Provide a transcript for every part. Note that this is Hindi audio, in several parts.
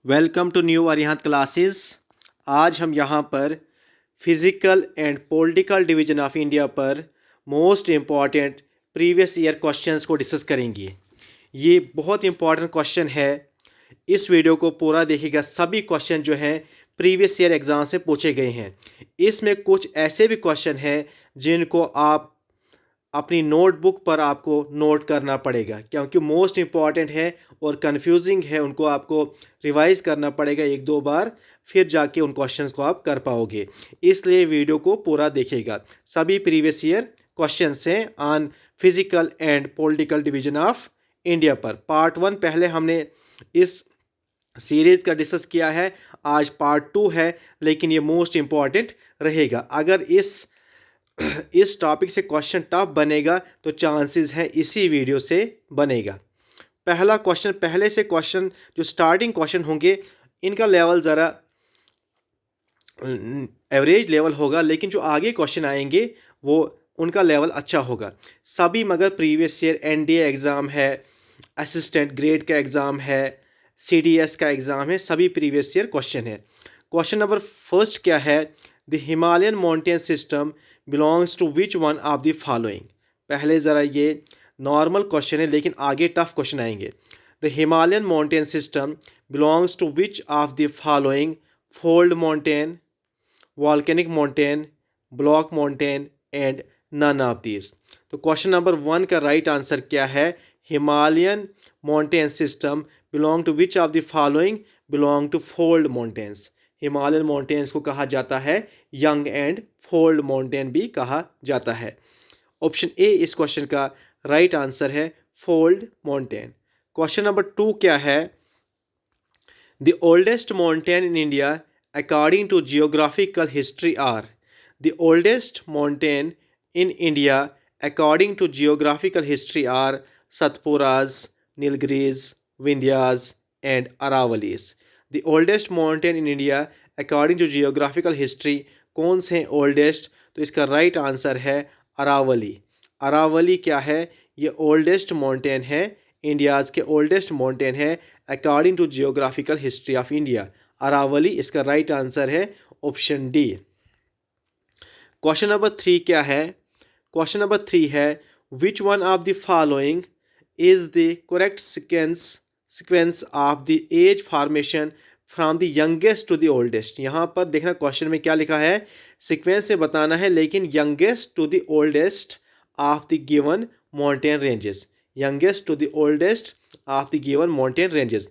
Welcome to new Arihant classes. आज हम यहाँ पर physical and political division of India पर most important previous year questions को डिस्कस करेंगे। ये बहुत इंपॉर्टेंट क्वेश्चन है। इस वीडियो को पूरा देखिएगा। सभी क्वेश्चन जो हैं प्रीवियस ईयर एग्ज़ाम से पूछे गए हैं। इसमें कुछ ऐसे भी क्वेश्चन हैं जिनको आप अपनी नोटबुक पर आपको नोट करना पड़ेगा, क्योंकि मोस्ट इम्पॉर्टेंट है और कंफ्यूजिंग है। उनको आपको रिवाइज करना पड़ेगा एक दो बार, फिर जाके उन क्वेश्चंस को आप कर पाओगे। इसलिए वीडियो को पूरा देखिएगा। सभी प्रीवियस ईयर क्वेश्चंस हैं on physical and political division of India पर। पार्ट 1 पहले हमने इस सीरीज़ का डिस्कस किया है। आज पार्ट 2 है, लेकिन ये मोस्ट इम्पॉर्टेंट रहेगा। अगर इस टॉपिक से क्वेश्चन टफ बनेगा तो चांसेस हैं इसी वीडियो से बनेगा। पहला क्वेश्चन, पहले से क्वेश्चन जो स्टार्टिंग क्वेश्चन होंगे इनका लेवल ज़रा एवरेज लेवल होगा, लेकिन जो आगे क्वेश्चन आएंगे वो उनका लेवल अच्छा होगा। सभी मगर प्रीवियस ईयर एनडीए एग्ज़ाम है, असिस्टेंट ग्रेड का एग्ज़ाम है, सीडीएस का एग्ज़ाम है, सभी प्रीवियस ईयर क्वेश्चन है। क्वेश्चन नंबर फर्स्ट क्या है? The Himalayan mountain system belongs to which one of the following. पहले ज़रा ये नॉर्मल क्वेश्चन है, लेकिन आगे टफ क्वेश्चन आएंगे। The Himalayan mountain system belongs to which of the following? Fold mountain, volcanic mountain, block mountain and none of this. तो क्वेश्चन नंबर 1 का राइट आंसर क्या है? Himalayan mountain system belong to which of the following? Belong to fold mountains. Himalayan mountains को कहा जाता है यंग एंड फोल्ड माउंटेन भी कहा जाता है। ऑप्शन ए इस क्वेश्चन का राइट आंसर है, फोल्ड माउंटेन। क्वेश्चन नंबर 2 क्या है? The oldest mountain in India according to geographical history are? The oldest mountain in India according to geographical history are Satpuras, Nilgiris, Vindhyas and Aravalis. The oldest mountain in India according to geographical history कौन से ओल्डेस्ट? तो इसका राइट आंसर है अरावली। अरावली क्या है? ये ओल्डेस्ट माउंटेन है, इंडियाज़ के ओल्डेस्ट माउंटेन है according to geographical history of India. Aravalli इसका राइट आंसर है, ऑप्शन डी। क्वेश्चन नंबर 3 क्या है? क्वेश्चन नंबर 3 है, which one of the following is the correct sequence of the age formation from the youngest to the oldest. यहाँ पर देखना क्वेश्चन में क्या लिखा है, सीक्वेंस में बताना है, लेकिन youngest to the oldest of the given mountain ranges. Youngest to the oldest of the given mountain ranges.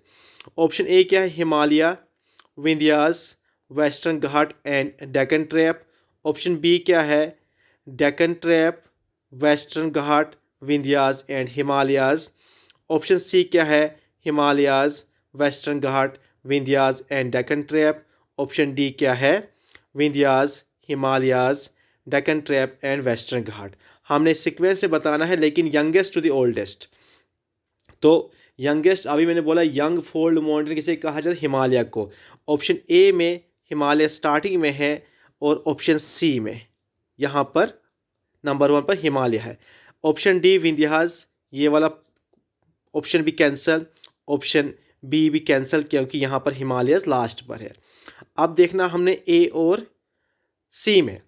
Option A क्या है? Himalaya, Vindhyas, western ghat and Deccan trap. Option B क्या है? Deccan trap, western ghat, Vindhyas and Himalayas. Option C क्या है? Himalayas, western ghat, Vindhyas and Deccan trap. Option D क्या है? Vindhyas, Himalayas, Deccan trap and western ghat. हमने सीक्वेंस से बताना है, लेकिन यंगेस्ट टू द ओल्डेस्ट। तो यंगेस्ट अभी मैंने बोला यंग फोल्ड माउंटेन किसे कहा जाता है? हिमालय को। ऑप्शन ए में हिमालय स्टार्टिंग में है और ऑप्शन सी में यहाँ पर नंबर 1 पर हिमालय है। ऑप्शन डी विंध्यास, ये वाला ऑप्शन भी कैंसिल, ऑप्शन बी भी कैंसिल, क्योंकि यहाँ पर हिमालय लास्ट पर है। अब देखना हमने ए और सी में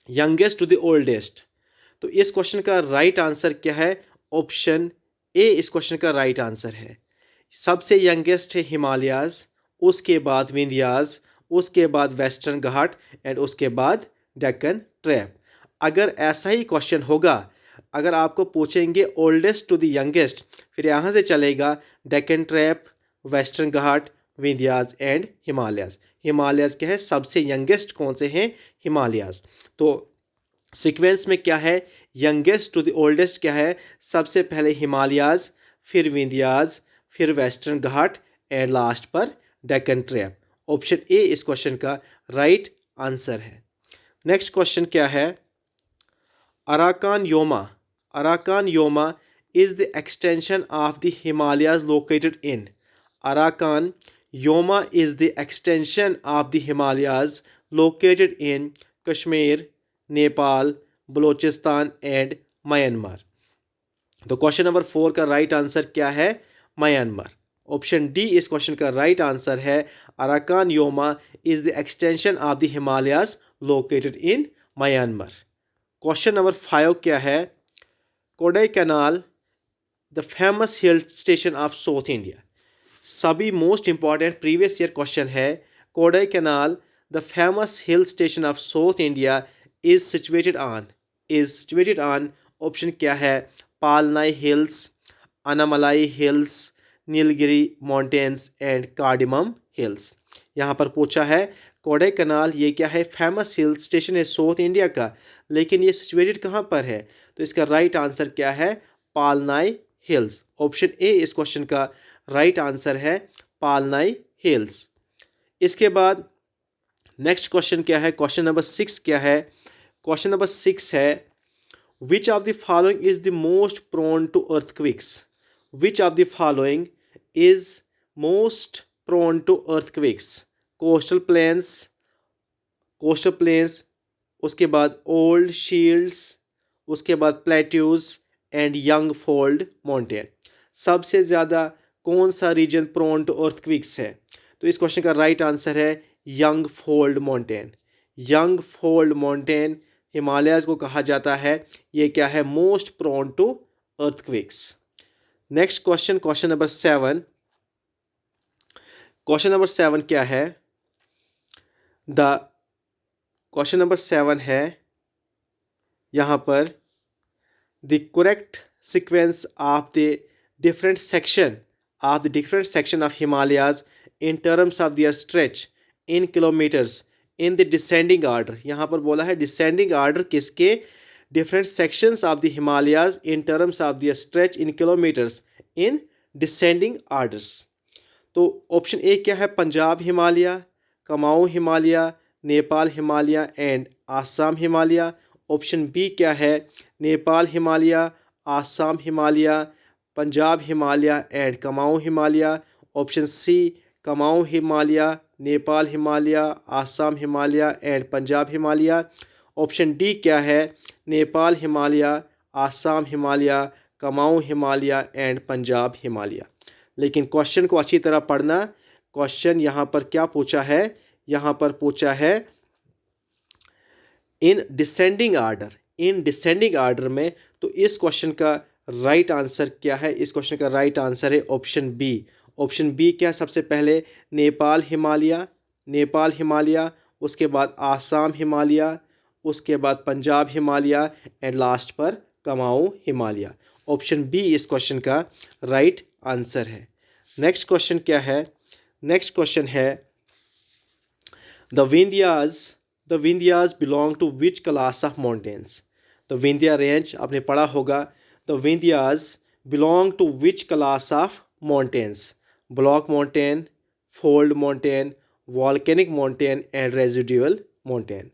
यंगेस्ट टू द ओल्डेस्ट। तो इस क्वेश्चन का राइट आंसर क्या है? ऑप्शन ए इस क्वेश्चन का राइट आंसर है। सबसे यंगेस्ट है हिमालयाज, उसके बाद विंध्यास, उसके बाद वेस्टर्न घाट एंड उसके बाद डेक्कन ट्रैप। अगर ऐसा ही क्वेश्चन होगा, अगर आपको पूछेंगे ओल्डेस्ट टू द यंगेस्ट, फिर यहाँ से चलेगा Deccan trap, western ghat, Vindhyas and Himalayas. Himalayas क्या है? सबसे यंगेस्ट कौन से हैं? हिमालयाज। तो सीक्वेंस में क्या है? यंगेस्ट टू द ओल्डेस्ट क्या है? सबसे पहले हिमालयाज, फिर विंध्यास, फिर वेस्टर्न घाट एंड लास्ट पर डेक्कन ट्रैप। ऑप्शन ए इस क्वेश्चन का राइट आंसर है। नेक्स्ट क्वेश्चन क्या है? Arakan Yoma. Arakan Yoma is the extension of the Himalayas located in. Arakan Yoma is the extension of the Himalayas located in Kashmir, Nepal, Balochistan and Myanmar. तो क्वेश्चन नंबर 4 का राइट आंसर क्या है? म्यांमार। ऑप्शन डी इस क्वेश्चन का राइट आंसर है। Arakan Yoma is the extension of the Himalayas located in Myanmar. Question number 5 क्या है? Kodaikanal the famous hill station of south India. सभी most important previous year question है। Kodaikanal the famous hill station of south India is situated on option क्या है? Palani hills, Anamalai hills, Nilgiri mountains and cardamom hills. यहाँ पर पूछा है कोडाई कनाल ये क्या है? फेमस हिल स्टेशन है साउथ इंडिया का, लेकिन ये सिचुएटेड कहाँ पर है? तो इसका राइट आंसर क्या है? पालनाई हिल्स। ऑप्शन ए इस क्वेश्चन का राइट आंसर है, पालनाई हिल्स। इसके बाद नेक्स्ट क्वेश्चन क्या है? क्वेश्चन नंबर 6 क्या है? क्वेश्चन नंबर 6 है which of the following is the most prone to earthquakes. Which of the following is most prone to earthquakes? Coastal plains, उसके बाद ओल्ड शील्ड्स, उसके बाद plateaus and young fold mountain. सबसे ज़्यादा कौन सा रीजन प्रोन टू अर्थक्वेक्स है? तो इस क्वेश्चन का राइट आंसर है young fold mountain. Young fold mountain Himalayas को कहा जाता है, ये क्या है? Most prone to earthquakes. Next question, question number 7। Question number 7 क्या है? द क्वेश्चन नंबर 7 है यहाँ पर the correct sequence of the different section of Himalayas in terms of their stretch in kilometers in the descending order। यहाँ पर बोला है descending order किसके? different sections of the Himalayas in terms of their stretch in kilometers in descending orders। तो ऑप्शन ए क्या है? Punjab Himalaya, Kumaon Himalaya, Nepal Himalaya and Assam Himalaya. Option B क्या है? Nepal Himalaya, Assam Himalaya, Punjab Himalaya and Kumaon Himalaya. Option C Kumaon Himalaya, Nepal Himalaya, Assam Himalaya and Punjab Himalaya. Option D क्या है? नेपाल हिमालय, आसाम हिमालय, कमाऊँ हिमालय एंड पंजाब हिमालय। लेकिन क्वेश्चन को अच्छी तरह पढ़ना। क्वेश्चन यहाँ पर क्या पूछा है? यहाँ पर पूछा है इन डिसेंडिंग आर्डर में। तो इस क्वेश्चन का राइट आंसर क्या है? इस क्वेश्चन का राइट आंसर है ऑप्शन बी। ऑप्शन बी क्या? सबसे पहले नेपाल हिमालय, उसके बाद आसाम हिमालय, उसके बाद पंजाब हिमालय एंड लास्ट पर कमाऊँ हिमालय। ऑप्शन बी इस क्वेश्चन का राइट आंसर है। नेक्स्ट क्वेश्चन क्या है? नेक्स्ट क्वेश्चन है the Vindhyas belong to which class of mountains. The Vindhya range आपने पढ़ा होगा। The Vindhyas belong to which class of mountains? Block mountain, fold mountain, volcanic mountain and residual mountain.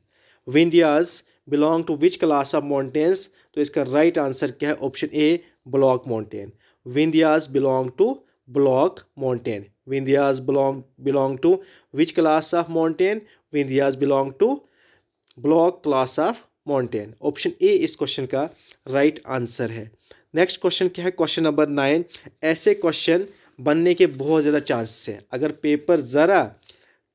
Vindhyas belong to which class of mountains? तो इसका राइट आंसर क्या है? Option A block mountain. Vindhyas belong to block mountain. Vindhyas belong to which class of mountain? Vindhyas belong to block class of mountain. Option A इस क्वेश्चन का राइट आंसर है। नेक्स्ट क्वेश्चन क्या है? Question number 9। ऐसे क्वेश्चन बनने के बहुत ज़्यादा चांसेस हैं। अगर पेपर ज़रा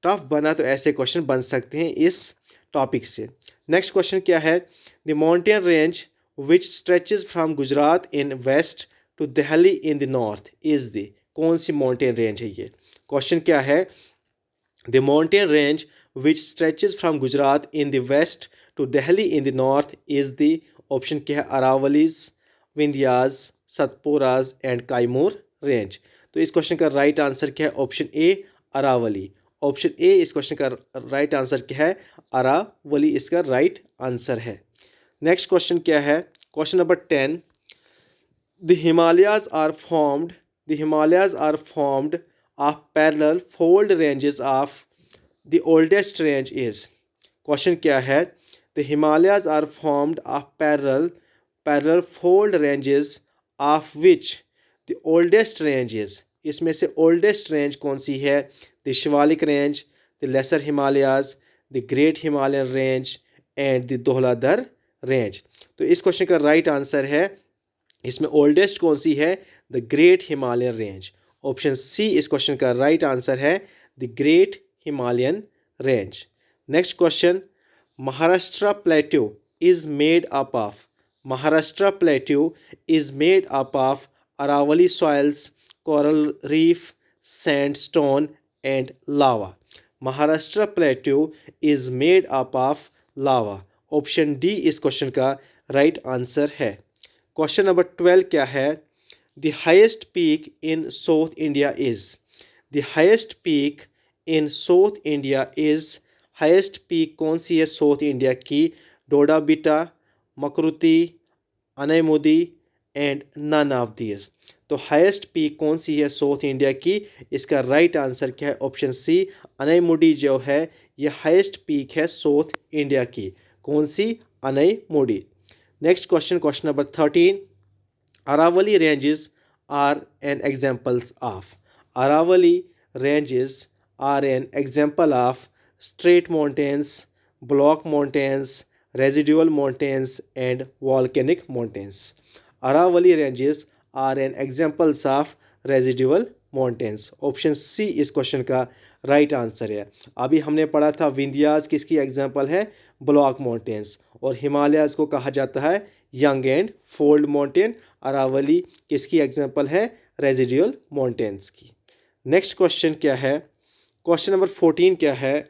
टफ बना तो ऐसे क्वेश्चन बन सकते हैं इस टॉपिक से। नेक्स्ट क्वेश्चन क्या है? The mountain range which stretches from Gujarat in west to Delhi in the north is the. कौन सी माउंटेन रेंज है ये? क्वेश्चन क्या है? The mountain range which stretches from Gujarat in the west to Delhi in the north is the. Option क्या है? Aravallis, Vindhyas, Satpuras and Kaimur range. तो इस क्वेश्चन का राइट आंसर क्या है? Option A Aravalli. Option A इस क्वेश्चन का राइट आंसर क्या है? अरावली इसका राइट आंसर है। नेक्स्ट क्वेश्चन क्या है? Question number 10। The Himalayas are formed of parallel fold ranges of the oldest range is. Question क्या है? The Himalayas are formed of parallel fold ranges of which the oldest range is. इसमें से ओल्डेस्ट रेंज कौन सी है? The Shivalik range, the lesser Himalayas, the great Himalayan range and the Dhauladhar range. तो इस क्वेश्चन का राइट आंसर है, इसमें ओल्डेस्ट कौन सी है? The great Himalayan range. Option C इस क्वेश्चन का राइट आंसर है the great Himalayan range. Next question, Maharashtra plateau is made up of, Maharashtra plateau is made up of Aravalli soils, coral reef, sandstone and lava. Maharashtra plateau is made up of lava. Option D इस क्वेश्चन का राइट आंसर है। क्वेश्चन नंबर 12 क्या है? The highest peak in south India is, the highest peak in south India is, highest peak कौन सी है साउथ इंडिया की? Doddabetta, Makurti, Anaimudi and none of these. तो हाईएस्ट पीक कौन सी है साउथ इंडिया की? इसका राइट आंसर क्या है? ऑप्शन सी अनैमुडी जो है ये हाईएस्ट पीक है साउथ इंडिया की। कौन सी? Anaimudi. Next question, question number 13, Aravali ranges are an examples of, Aravali ranges are an example of straight mountains, block mountains, residual mountains and volcanic mountains. Aravali ranges are an examples of residual mountains. Option C इस क्वेश्चन का राइट आंसर है। अभी हमने पढ़ा था विंध्यास किसकी एग्जाम्पल है? Block mountains. और हिमालयाज को कहा जाता है young and fold mountain. Aravalli किसकी एग्जाम्पल है? रेजिडुअल माउंटेन्स की। नेक्स्ट क्वेश्चन क्या है? क्वेश्चन नंबर 14 क्या है?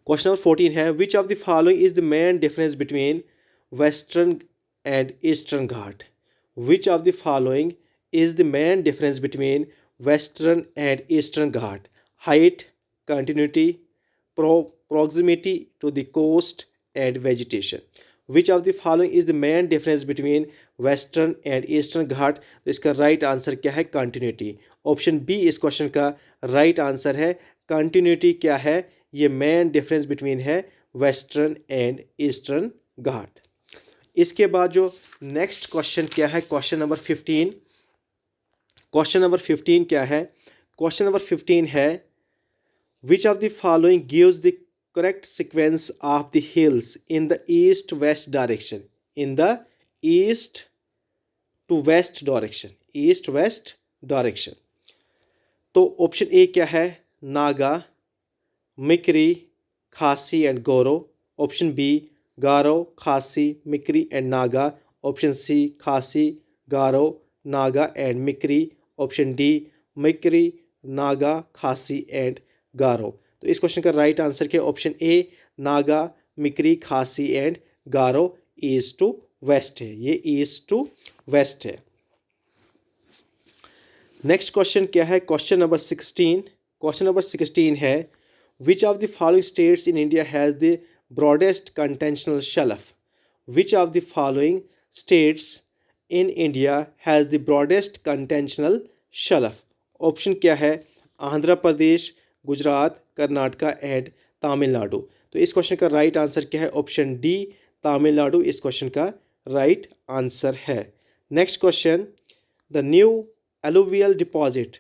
क्वेश्चन नंबर 14 है, which of the following is the main difference between western and eastern Ghat? Which of the following is the main difference between western and eastern Ghat? Height, continuity, proximity to the coast and vegetation. Which of the following is the main difference between western and eastern घाट? तो इसका राइट आंसर क्या है? कंटिन्यूटी। ऑप्शन बी इस क्वेश्चन का राइट आंसर है। कंटिन्यूटी क्या है? ये मेन डिफरेंस बिटवीन है वेस्टर्न एंड ईस्टर्न घाट। इसके बाद जो नेक्स्ट क्वेश्चन क्या है? Question number 15। क्वेश्चन नंबर 15 क्या है? क्वेश्चन नंबर 15 है, which of the following gives the correct sequence of the hills in the east west direction? In the east to west direction, east west direction। तो ऑप्शन ए क्या है? नागा, मिक्री, खासी एंड गोरो। Option B Garo, Khasi, Mikir and Naga. Option C Khasi, Garo, Naga and Mikir. Option D Mikir, Naga, Khasi and गारो। तो इस क्वेश्चन का राइट आंसर क्या है? Option A Naga, Mikir, Khasi and Garo. East to west है, ये ईस्ट टू वेस्ट है। नेक्स्ट क्वेश्चन क्या है? Question number 16। क्वेश्चन नंबर 16 है, which of the following states in India has the broadest continental shelf? Which of the following states in India has the broadest continental shelf? Option क्या है? आंध्र प्रदेश, गुजरात, कर्नाटका एंड तमिलनाडु। तो इस क्वेश्चन का राइट आंसर क्या है? ऑप्शन डी तमिलनाडु इस क्वेश्चन का राइट आंसर है। Next question, the new alluvial deposit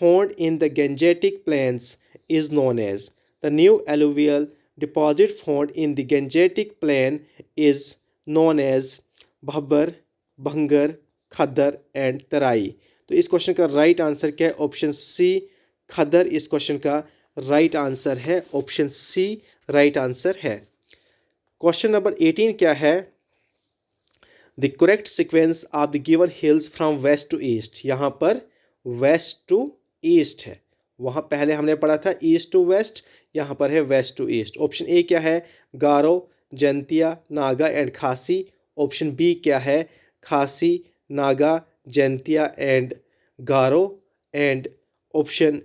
found in the Gangetic Plains is known as, the new alluvial deposit found in the Gangetic Plain is known as Bhabbar, Bhangar, Khadar and Tarai। तो इस क्वेश्चन का राइट आंसर क्या है? ऑप्शन सी खदर इस क्वेश्चन का राइट आंसर है। ऑप्शन सी राइट आंसर है। क्वेश्चन नंबर 18 क्या है? The correct sequence of the given hills from west to east. यहाँ पर वेस्ट टू ईस्ट है, वहाँ पहले हमने पढ़ा था ईस्ट टू वेस्ट, यहाँ पर है west to east. Option A क्या है? Garo, Jaintia, Naga and Khasi. Option B क्या है? Khasi, Naga, Jaintia and Garo. And option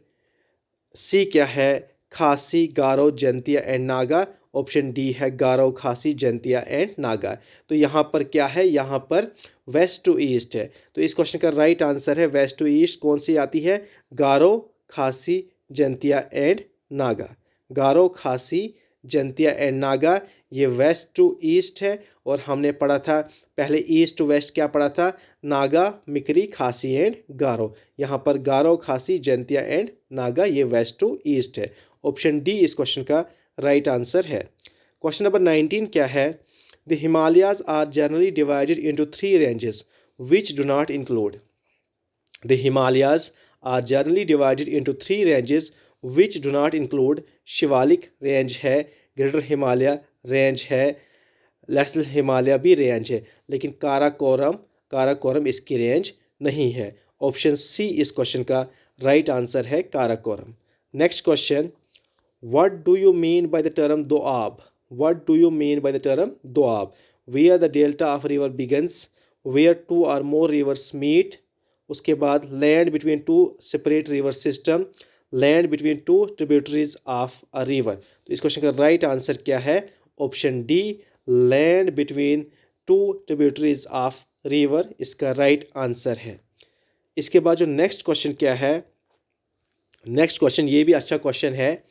C क्या है? Khasi, Garo, Jaintia and Naga. Option D है गारो, खासी, जंतिया एंड नागा। तो यहाँ पर क्या है? यहाँ पर वेस्ट टू ईस्ट है। तो इस क्वेश्चन का राइट आंसर है वेस्ट टू ईस्ट। कौन सी आती है? गारो, खासी, जंतिया एंड नागा। गारो, खासी, जंतिया एंड नागा ये वेस्ट टू ईस्ट है। और हमने पढ़ा था पहले ईस्ट टू वेस्ट क्या पढ़ा था? नागा, मिक्री, खासी एंड गारो। यहाँ पर गारो, खासी, जंतिया एंड नागा ये वेस्ट टू ईस्ट है। ऑप्शन डी इस क्वेश्चन का राइट आंसर है। क्वेश्चन नंबर 19 क्या है? The Himalayas are generally divided into 3 ranges which do not include. The Himalayas are generally divided into three ranges which do not include Shivalik range है, ग्रेटर हिमालय रेंज है, लेसर हिमालय भी रेंज है, लेकिन काराकोरम इसकी रेंज नहीं है। ऑप्शन सी इस क्वेश्चन का राइट आंसर है, Karakoram. Next question, what do you mean by the term doab? What do you mean by the term doab? Where the delta of river begins, where two or more rivers meet, उसके बाद land between two separate river system, land between two tributaries of a river। तो इस क्वेश्चन का राइट आंसर क्या है? Option D, land between two tributaries of river इसका राइट आंसर है। इसके बाद जो नेक्स्ट क्वेश्चन क्या है, नेक्स्ट क्वेश्चन ये भी अच्छा क्वेश्चन है।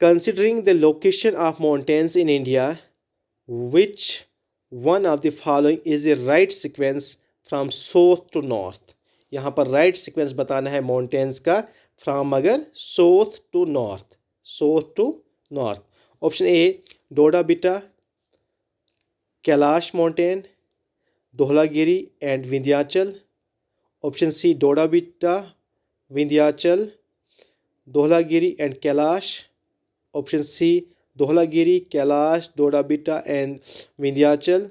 Considering the location of mountains in India, which one of the following is the right sequence from south to north? यहाँ पर right sequence बताना है mountains का, from अगर south to north। Option A Doda Betta, Kailash mountain, Dhaulagiri and Vindhyachal. Option C Doda beta, Vindhyachal, Dhaulagiri and Kailash. Option C Dhaulagiri, Kailash, Doda Betta and Vindhyachal.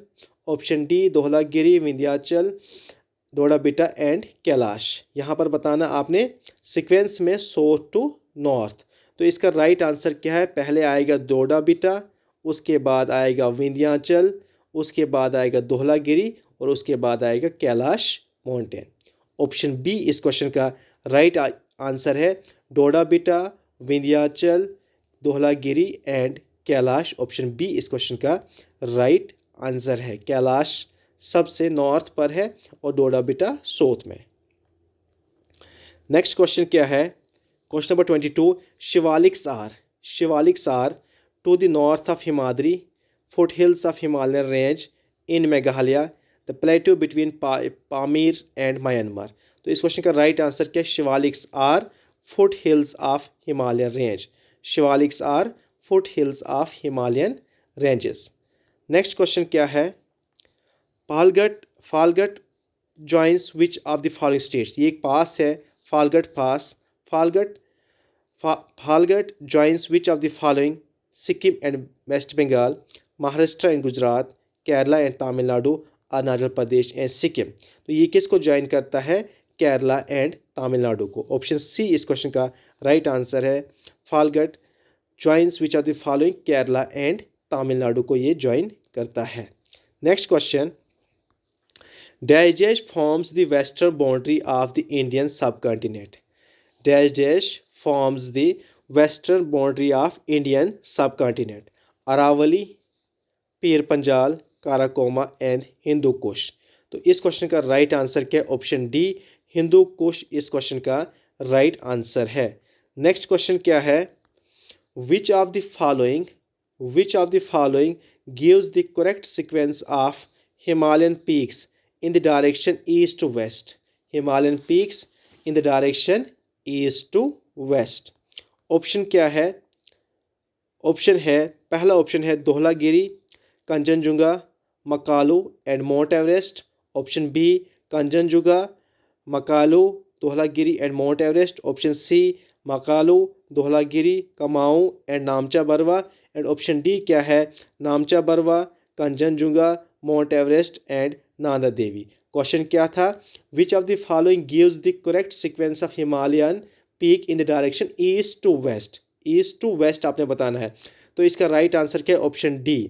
Option D Dhaulagiri, Vindhyachal, Doda Betta and Kailash. यहाँ पर बताना आपने सीक्वेंस में साउथ टू नॉर्थ। तो इसका राइट आंसर क्या है? पहले आएगा डोडा बिटा, उसके बाद आएगा विंध्याचल, उसके बाद आएगा धौलागिरी और उसके बाद आएगा कैलाश माउंटेन। ऑप्शन बी इस क्वेश्चन का राइट आंसर है, डोडा beta, Vindhyachal, Dhaulagiri and Kailash. Option B इस क्वेश्चन का राइट आंसर है। कैलाश सबसे नॉर्थ पर है और डोडा बिटा साउथ में। नेक्स्ट क्वेश्चन क्या है? Question number 22, Shivaliks are to the north of Himadri, foot hills of Himalayan range in Meghalaya, the plateau between Pamir and Myanmar. तो इस क्वेश्चन का राइट आंसर क्या है? Shivaliks are foot hills of Himalayan range. Shivaliks are foot hills of Himalayan ranges. Next question क्या है? Palghat joins which of the following states. ये एक पास है, Palghat pass. Palghat joins which of the following? Sikkim and West Bengal, Maharashtra and Gujarat, Kerala and Tamil Nadu, Arunachal Pradesh and Sikkim. तो ये किसको ज्वाइन करता है? केरला एंड तमिलनाडु को। ऑप्शन सी इस क्वेश्चन का राइट आंसर है, Palghat joins which are the following? Kerala and Tamil Nadu को ये ज्वाइन करता है। Next question, dash forms the western boundary of the Indian subcontinent. Dash forms the western boundary of Indian subcontinent, Aravali, Pir Panjal, Karakoram and Hindu Kush. तो इस क्वेश्चन का राइट आंसर क्या है? ऑप्शन डी हिंदू कुश इस क्वेश्चन का राइट आंसर है। नेक्स्ट क्वेश्चन क्या है? Which of the following gives the correct sequence of Himalayan peaks in the direction east to west. Himalayan peaks in the direction east to west. Option क्या है? पहला ऑप्शन है Dhaulagiri, Kanchenjunga, Makalu and Mount Everest. Option B Kanchenjunga, Makalu, Dhaulagiri and Mount Everest. Option C Makalu, Dhaulagiri, Kumaon and Namcha Barwa. And option D क्या है? नामचा Barwa, Kanchenjunga, Mount Everest and Nanda Devi. Question क्या था? Which of the following gives the correct sequence of Himalayan peak in the direction east to west. East to west आपने बताना है। तो इसका राइट आंसर क्या है? Option D.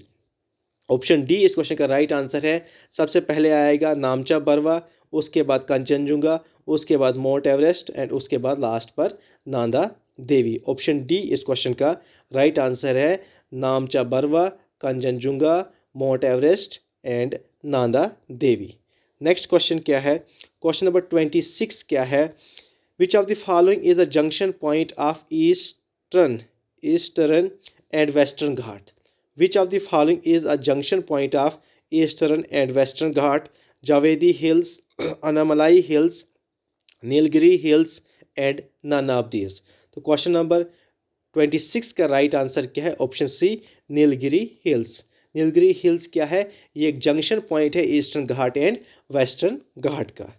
ऑप्शन डी इस क्वेश्चन का राइट आंसर है। सबसे पहले आएगा नामचा बरवा, उसके बाद कंचनजुंगा, उसके बाद माउंट एवरेस्ट एंड उसके बाद लास्ट पर नंदा देवी। ऑप्शन डी इस क्वेश्चन का राइट आंसर है, नामचा Barwa, Kanchenjunga, Mount Everest and Nanda Devi. Next question क्या है? क्वेश्चन नंबर 26 क्या है? Which of the following is a junction point of eastern and western Ghat. Which of the following is a junction point of Eastern and Western Ghat? Javedi Hills, Anamalai Hills, Nilgiri Hills and none of these. तो क्वेश्चन नंबर 26 का राइट आंसर क्या है? Option C Nilgiri hills. Nilgiri hills क्या है? ये एक जंक्शन पॉइंट है eastern ghat and western ghat का।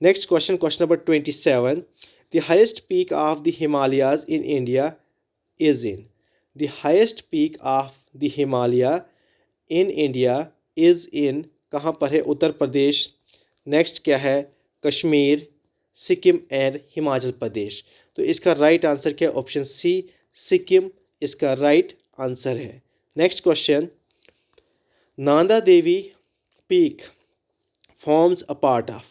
Next question, question number 27, the highest peak of the Himalayas in India is in, the highest peak of the Himalaya in India is in, कहाँ पर है? उत्तर प्रदेश। नेक्स्ट क्या है? कश्मीर, सिक्किम एंड हिमाचल प्रदेश। तो इसका राइट आंसर क्या है? ऑप्शन सी, सिक्किम इसका राइट आंसर है। Next question, Nanda Devi peak forms a part of,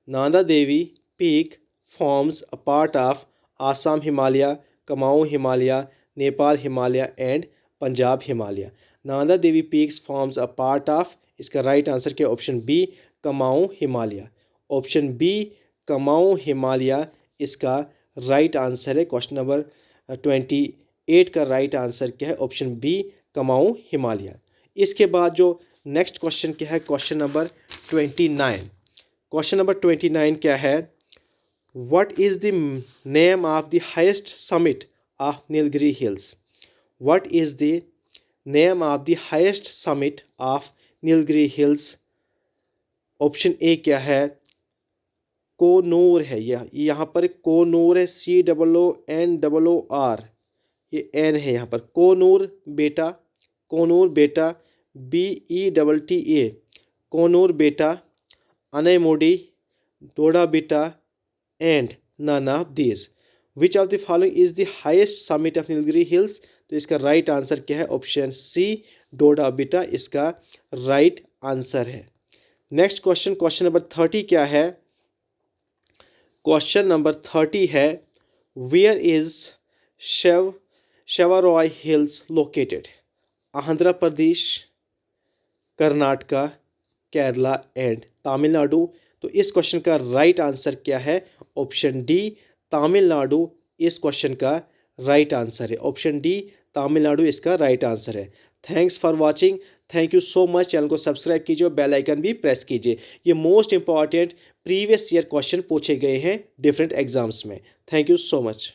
Nanda Devi Peak forms a part of Assam Himalaya, Kumaon Himalaya, Nepal Himalaya and Punjab Himalaya। Nanda Devi Peaks forms a part of, इसका राइट आंसर क्या? Option B, Kumaon Himalaya. Option B, Kumaon Himalaya इसका राइट आंसर है। क्वेश्चन नंबर 28 का राइट आंसर क्या है? Option B, Kumaon Himalaya. इसके बाद जो नेक्स्ट क्वेश्चन क्या है? Question number 29। क्वेश्चन नंबर 29 क्या है? What is the name of the highest summit of Nilgiri hills? What is the name of the highest summit of Nilgiri hills? Option A क्या है? कोनूर है। यह यहाँ पर कोनूर है, COONOR, ये एन है यहाँ पर। कोनूर बेटा, कोनूर बेटा, BETTA, कोनूर बेटा, Anamudi, Doda Betta and none of this. Which of the following is the highest summit of Nilgiri hills? तो इसका राइट आंसर क्या है? ऑप्शन सी, डोडा बेटा इसका राइट आंसर है। नेक्स्ट क्वेश्चन, क्वेश्चन नंबर 30 क्या है? क्वेश्चन नंबर 30 है, where is Shevaroy hills located? Andhra Pradesh, Karnataka, Kerala and Tamil Nadu. तो इस क्वेश्चन का राइट आंसर क्या है? ऑप्शन डी, तमिलनाडु इस क्वेश्चन का राइट आंसर है। ऑप्शन डी, तमिलनाडु इसका राइट आंसर है। Thanks for watching, thank you so much. Channel को सब्सक्राइब कीजिए और बेल आइकन भी प्रेस कीजिए। ये most important previous year question पूछे गए हैं डिफरेंट एग्जाम्स में। Thank you so much.